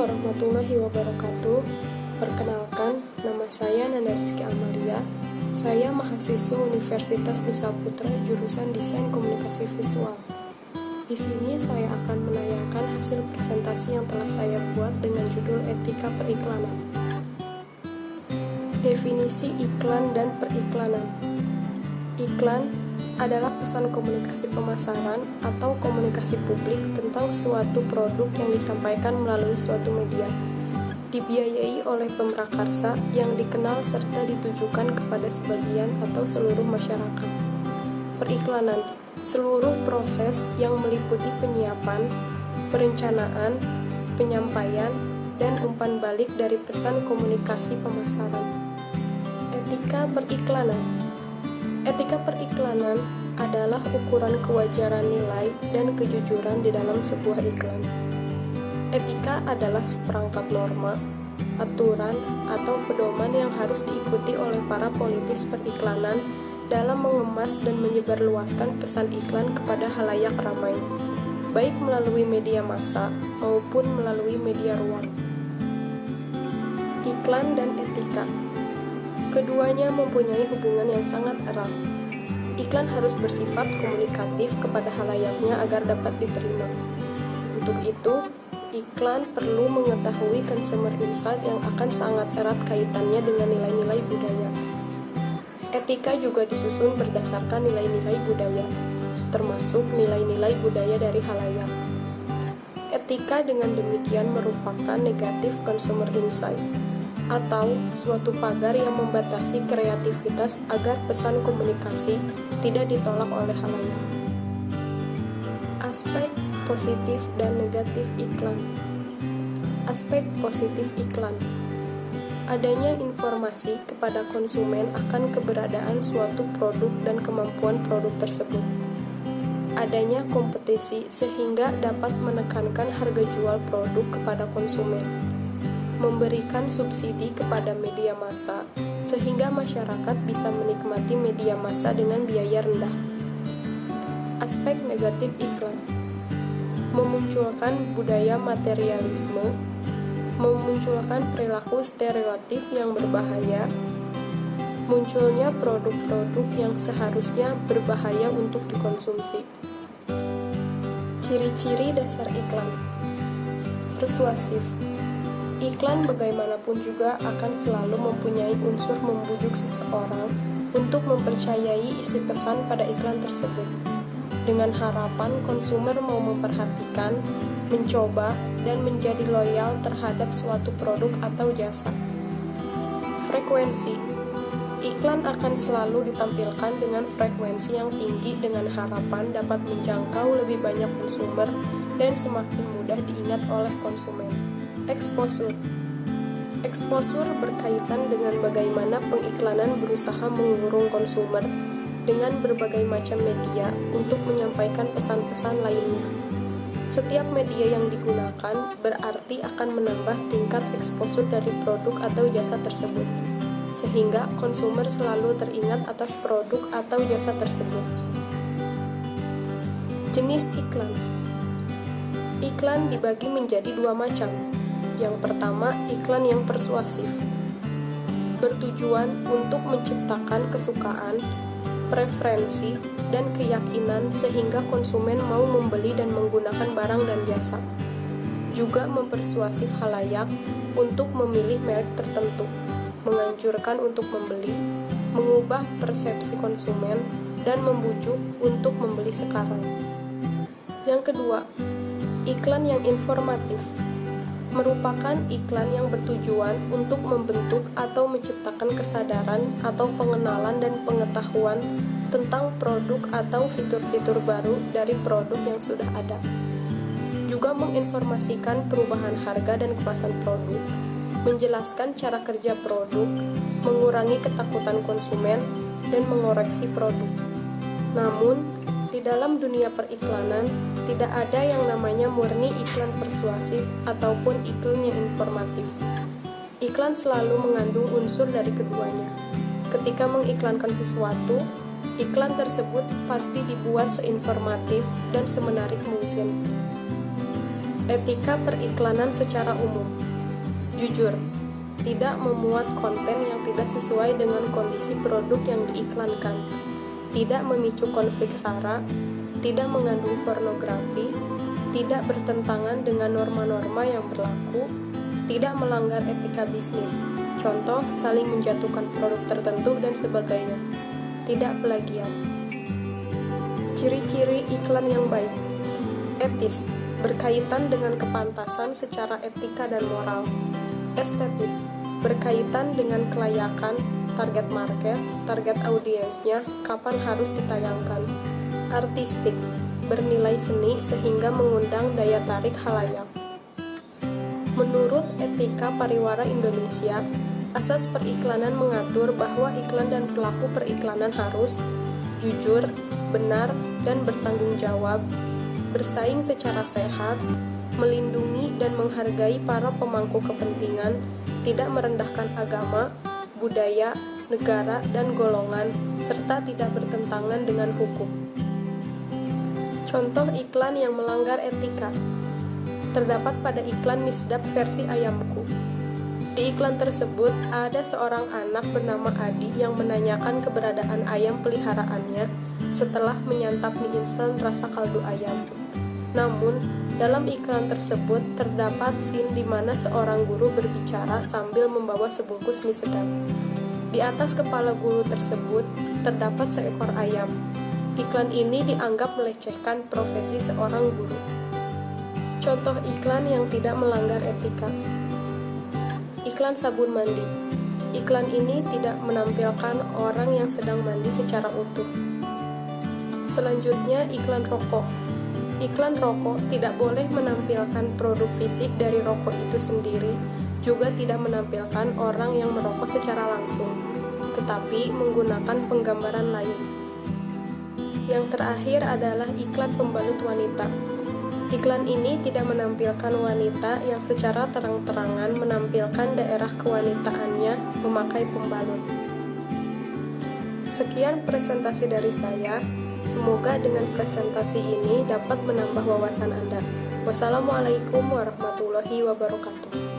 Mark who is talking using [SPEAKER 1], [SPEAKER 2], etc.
[SPEAKER 1] warahmatullahi wabarakatuh. Perkenalkan, nama saya Nanda Rizky Amalia. Saya mahasiswa Universitas Nusa Putra jurusan Desain Komunikasi Visual. Di sini saya akan menayangkan hasil presentasi yang telah saya buat dengan judul Etika Periklanan. Definisi iklan dan periklanan. Iklan adalah pesan komunikasi pemasaran atau komunikasi publik tentang suatu produk yang disampaikan melalui suatu media. Dibiayai oleh pemrakarsa yang dikenal serta ditujukan kepada sebagian atau seluruh masyarakat. Periklanan, seluruh proses yang meliputi penyiapan, perencanaan, penyampaian, dan umpan balik dari pesan komunikasi pemasaran. Etika periklanan. Etika periklanan adalah ukuran kewajaran nilai dan kejujuran di dalam sebuah iklan. Etika adalah seperangkat norma, aturan, atau pedoman yang harus diikuti oleh para politis periklanan dalam mengemas dan menyebarluaskan pesan iklan kepada halayak ramai, baik melalui media massa maupun melalui media ruang. Iklan dan etika. Keduanya mempunyai hubungan yang sangat erat. Iklan harus bersifat komunikatif kepada halayaknya agar dapat diterima. Untuk itu, iklan perlu mengetahui consumer insight yang akan sangat erat kaitannya dengan nilai-nilai budaya. Etika juga disusun berdasarkan nilai-nilai budaya, termasuk nilai-nilai budaya dari halayak. Etika dengan demikian merupakan negatif consumer insight, atau suatu pagar yang membatasi kreativitas agar pesan komunikasi tidak ditolak oleh halayak. Aspek positif dan negatif iklan. Aspek positif iklan. Adanya informasi kepada konsumen akan keberadaan suatu produk dan kemampuan produk tersebut. Adanya kompetisi sehingga dapat menekankan harga jual produk kepada konsumen. Memberikan subsidi kepada media massa sehingga masyarakat bisa menikmati media massa dengan biaya rendah. Aspek negatif iklan. Memunculkan budaya materialisme, memunculkan perilaku stereotip yang berbahaya, munculnya produk-produk yang seharusnya berbahaya untuk dikonsumsi. Ciri-ciri dasar iklan. Persuasif. Iklan bagaimanapun juga akan selalu mempunyai unsur membujuk seseorang untuk mempercayai isi pesan pada iklan tersebut, dengan harapan konsumer mau memperhatikan, mencoba, dan menjadi loyal terhadap suatu produk atau jasa. Frekuensi. Iklan akan selalu ditampilkan dengan frekuensi yang tinggi dengan harapan dapat menjangkau lebih banyak konsumer dan semakin mudah diingat oleh konsumen. Exposure. Exposure berkaitan dengan bagaimana pengiklanan berusaha mengurung konsumer dengan berbagai macam media untuk menyampaikan pesan-pesan lainnya. Setiap media yang digunakan berarti akan menambah tingkat exposure dari produk atau jasa tersebut, sehingga konsumer selalu teringat atas produk atau jasa tersebut. Jenis iklan. Iklan dibagi menjadi dua macam. Yang pertama, iklan yang persuasif, bertujuan untuk menciptakan kesukaan, preferensi, dan keyakinan sehingga konsumen mau membeli dan menggunakan barang dan jasa. Juga mempersuasif halayak untuk memilih merek tertentu, menganjurkan untuk membeli, mengubah persepsi konsumen, dan membujuk untuk membeli sekarang. Yang kedua, iklan yang informatif, merupakan iklan yang bertujuan untuk membentuk atau menciptakan kesadaran atau pengenalan dan pengetahuan tentang produk atau fitur-fitur baru dari produk yang sudah ada. Juga menginformasikan perubahan harga dan kemasan produk, menjelaskan cara kerja produk, mengurangi ketakutan konsumen, dan mengoreksi produk. Namun, di dalam dunia periklanan, tidak ada yang namanya murni iklan persuasif ataupun iklan yang informatif. Iklan selalu mengandung unsur dari keduanya. Ketika mengiklankan sesuatu, iklan tersebut pasti dibuat seinformatif dan semenarik mungkin. Etika periklanan secara umum. Jujur, tidak memuat konten yang tidak sesuai dengan kondisi produk yang diiklankan, tidak memicu konflik sara, tidak mengandung pornografi, tidak bertentangan dengan norma-norma yang berlaku, tidak melanggar etika bisnis, contoh saling menjatuhkan produk tertentu dan sebagainya, tidak plagiat. Ciri-ciri iklan yang baik. Etis, berkaitan dengan kepantasan secara etika dan moral. Estetis, berkaitan dengan kelayakan, target market, target audiensnya, kapan harus ditayangkan. Artistik, bernilai seni sehingga mengundang daya tarik khalayak. Menurut Etika Pariwara Indonesia, asas periklanan mengatur bahwa iklan dan pelaku periklanan harus jujur, benar, dan bertanggung jawab, bersaing secara sehat, melindungi dan menghargai para pemangku kepentingan, tidak merendahkan agama, budaya, negara, dan golongan, serta tidak bertentangan dengan hukum. Contoh iklan yang melanggar etika terdapat pada iklan Misdap versi Ayamku. Di iklan tersebut, ada seorang anak bernama Adi yang menanyakan keberadaan ayam peliharaannya setelah menyantap mie instan rasa kaldu ayam. Namun, dalam iklan tersebut terdapat scene di mana seorang guru berbicara sambil membawa sebungkus mie sedap. Di atas kepala guru tersebut terdapat seekor ayam. Iklan ini dianggap melecehkan profesi seorang guru. Contoh iklan yang tidak melanggar etika. Iklan sabun mandi. Iklan ini tidak menampilkan orang yang sedang mandi secara utuh. Selanjutnya, iklan rokok. Iklan rokok tidak boleh menampilkan produk fisik dari rokok itu sendiri, juga tidak menampilkan orang yang merokok secara langsung, tetapi menggunakan penggambaran lain. Yang terakhir adalah iklan pembalut wanita. Iklan ini tidak menampilkan wanita yang secara terang-terangan menampilkan daerah kewanitaannya memakai pembalut. Sekian presentasi dari saya. Semoga dengan presentasi ini dapat menambah wawasan Anda. Wassalamualaikum warahmatullahi wabarakatuh.